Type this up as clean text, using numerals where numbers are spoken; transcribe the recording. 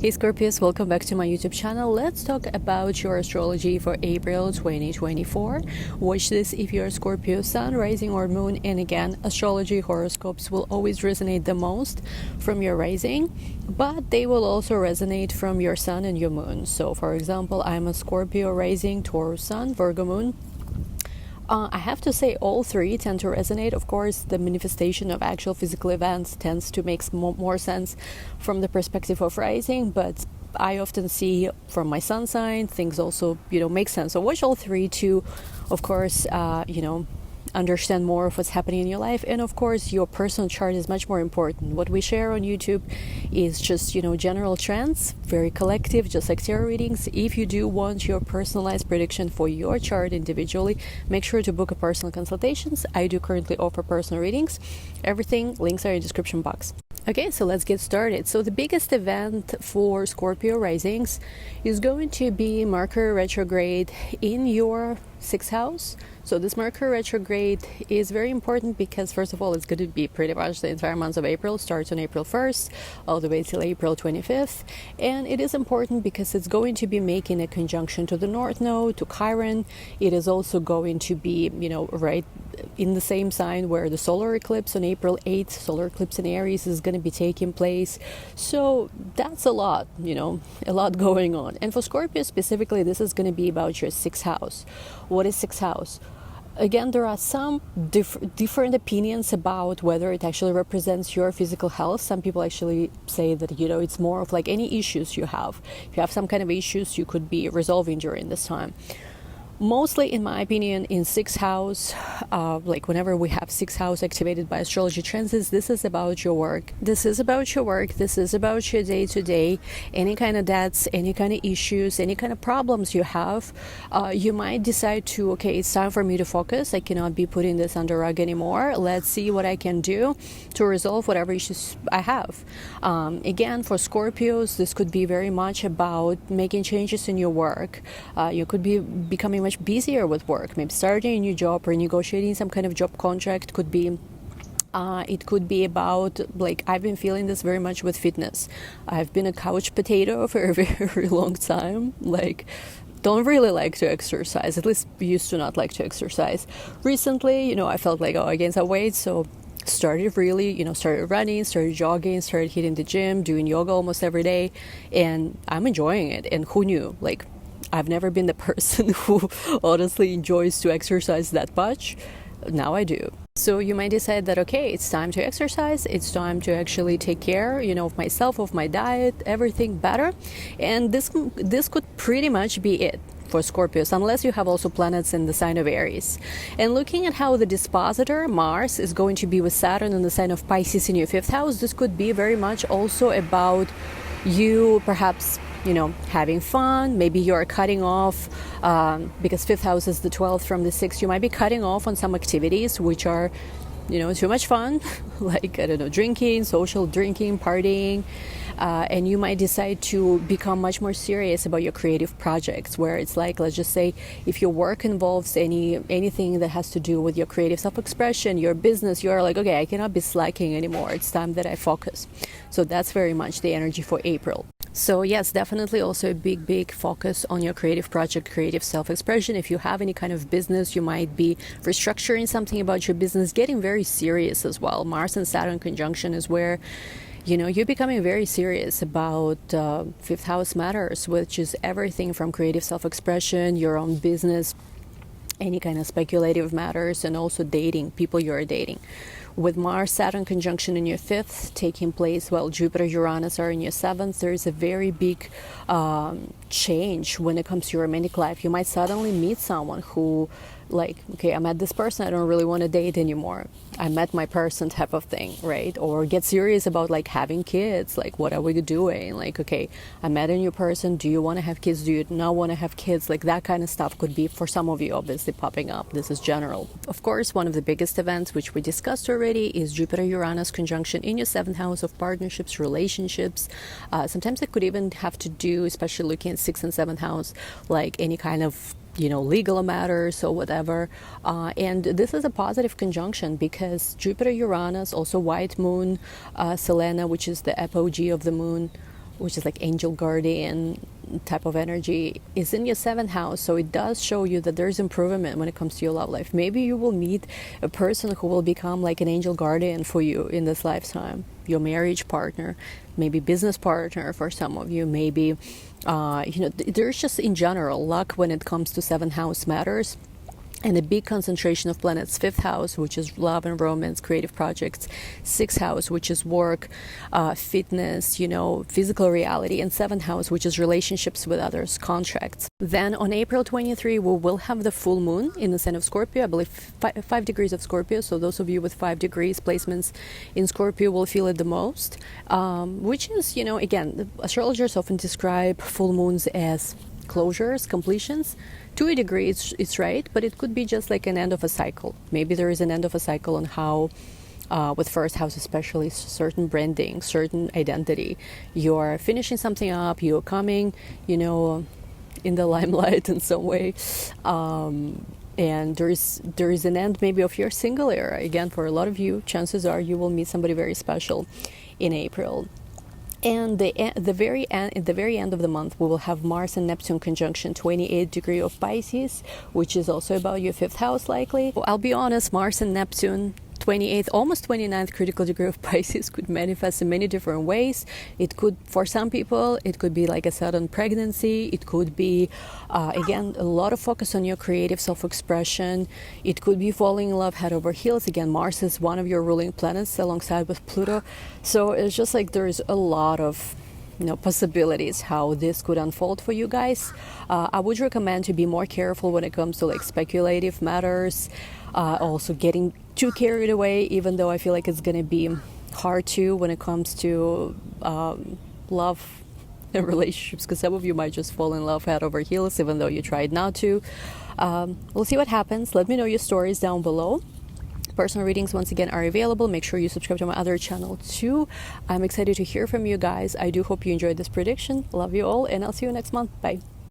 Hey Scorpios, welcome back to my YouTube channel. Let's talk about your astrology for April 2024. Watch this if you're a Scorpio sun, rising or moon. And again, astrology horoscopes will always resonate the most from your rising, but they will also resonate from your sun and your moon. So for example, I'm a Scorpio rising, Taurus sun, Virgo moon. I have to say all three tend to resonate. Of course, the manifestation of actual physical events tends to make more sense from the perspective of rising, but I often see from my sun sign, things also, make sense. So watch all three to, of course, understand more of what's happening in your life. And of course, your personal chart is much more important. What we share on YouTube is just, general trends, very collective, just like tarot readings. If you do want your personalized prediction for your chart individually, make sure to book a personal consultations. I do currently offer personal readings. Everything, links are in the description box. Okay, so let's get started. So the biggest event for Scorpio risings is going to be Mercury retrograde in your 6th house. So this Mercury retrograde is very important because, first of all, it's going to be pretty much the entire month of April, starts on April 1st, all the way till April 25th. And it is important because it's going to be making a conjunction to the North Node, to Chiron. It is also going to be, right in the same sign where the solar eclipse on April 8th, solar eclipse in Aries is going to be taking place. So that's a lot, a lot going on. And for Scorpio specifically, this is going to be about your 6th house. What is 6th house? Again, there are some different opinions about whether it actually represents your physical health. Some people actually say that, it's more of like any issues you have. If you have some kind of issues, you could be resolving during this time. Mostly, in my opinion, in 6th house, like whenever we have 6th house activated by astrology transits, this is about your work. This is about your work. This is about your day-to-day. Any kind of debts, any kind of issues, any kind of problems you have, you might decide to, okay, it's time for me to focus. I cannot be putting this under rug anymore. Let's see what I can do to resolve whatever issues I have. Again, for Scorpios, this could be very much about making changes in your work. You could be becoming much busier with work, maybe starting a new job or negotiating some kind of job contract. Could be it could be about, like, I've been feeling this very much with fitness. I've been a couch potato for a very long time, don't really like to exercise, at least used to not like to exercise. Recently, I felt like, I gained some weight, so started running, started jogging, started hitting the gym, doing yoga almost every day, and I'm enjoying it. And who knew, I've never been the person who honestly enjoys to exercise that much. Now I do. So you might decide that, okay, it's time to exercise. It's time to actually take care, of myself, of my diet, everything better. And this could pretty much be it for Scorpios, unless you have also planets in the sign of Aries. And looking at how the dispositor, Mars, is going to be with Saturn in the sign of Pisces in your 5th house, this could be very much also about you perhaps having fun. Maybe you're cutting off, because 5th house is the 12th from the 6th, you might be cutting off on some activities which are, too much fun, drinking, social drinking, partying, and you might decide to become much more serious about your creative projects, where it's like, let's just say, if your work involves anything that has to do with your creative self-expression, your business, you're like, okay, I cannot be slacking anymore. It's time that I focus. So that's very much the energy for April. So yes, definitely also a big focus on your creative project, creative self-expression. If you have any kind of business, you might be restructuring something about your business, getting very serious as well. Mars and Saturn conjunction is where, you're becoming very serious about 5th house matters, which is everything from creative self-expression, your own business, any kind of speculative matters, and also dating, people you're dating. With Mars-Saturn conjunction in your 5th taking place, while Jupiter-Uranus are in your 7th, there is a very big change when it comes to your romantic life. You might suddenly meet someone who, okay, I met this person, I don't really want to date anymore. I met my person type of thing, right? Or get serious about having kids, what are we doing? Okay, I met a new person, do you want to have kids? Do you not want to have kids? That kind of stuff could be, for some of you, obviously popping up. This is general. Of course, one of the biggest events, which we discussed already, is Jupiter-Uranus conjunction in your 7th house of partnerships, relationships. Sometimes it could even have to do, especially looking at 6th and 7th house, any kind of legal matters or whatever. And this is a positive conjunction because Jupiter, Uranus, also white moon, Selena, which is the apogee of the moon, which is like angel guardian type of energy, is in your seventh house. So it does show you that there's improvement when it comes to your love life. Maybe you will meet a person who will become like an angel guardian for you in this lifetime, your marriage partner, maybe business partner for some of you, maybe there's just in general luck when it comes to seventh house matters. And a big concentration of planets. Fifth house, which is love and romance, creative projects. Sixth house, which is work, fitness, physical reality. And seventh house, which is relationships with others, contracts. Then on April 23, we will have the full moon in the sign of Scorpio. I believe 5 degrees of Scorpio. So those of you with 5 degrees placements in Scorpio will feel it the most. Which is, again, astrologers often describe full moons as closures, completions. To a degree, it's right, but it could be just like an end of a cycle. Maybe there is an end of a cycle on how, with first house especially, certain branding, certain identity. You're finishing something up, you're coming, in the limelight in some way. And there is an end maybe of your single era. Again, for a lot of you, chances are you will meet somebody very special in April. And at the very end of the month, we will have Mars and Neptune conjunction 28 degree of Pisces, which is also about your fifth house likely. I'll be honest, Mars and Neptune 28th, almost 29th critical degree of Pisces could manifest in many different ways. It could, for some people, it could be like a sudden pregnancy. It could be, again, a lot of focus on your creative self-expression. It could be falling in love head over heels. Again, Mars is one of your ruling planets alongside with Pluto. So it's just like there's a lot of possibilities how this could unfold for you guys. I would recommend to be more careful when it comes to like speculative matters, also getting too carried away, even though I feel like it's going to be hard to when it comes to love and relationships, because some of you might just fall in love head over heels even though you tried not to. We'll see what happens. Let me know your stories down below. Personal readings, once again, are available. Make sure you subscribe to my other channel too. I'm excited to hear from you guys. I do hope you enjoyed this prediction. Love you all, and I'll see you next month. Bye.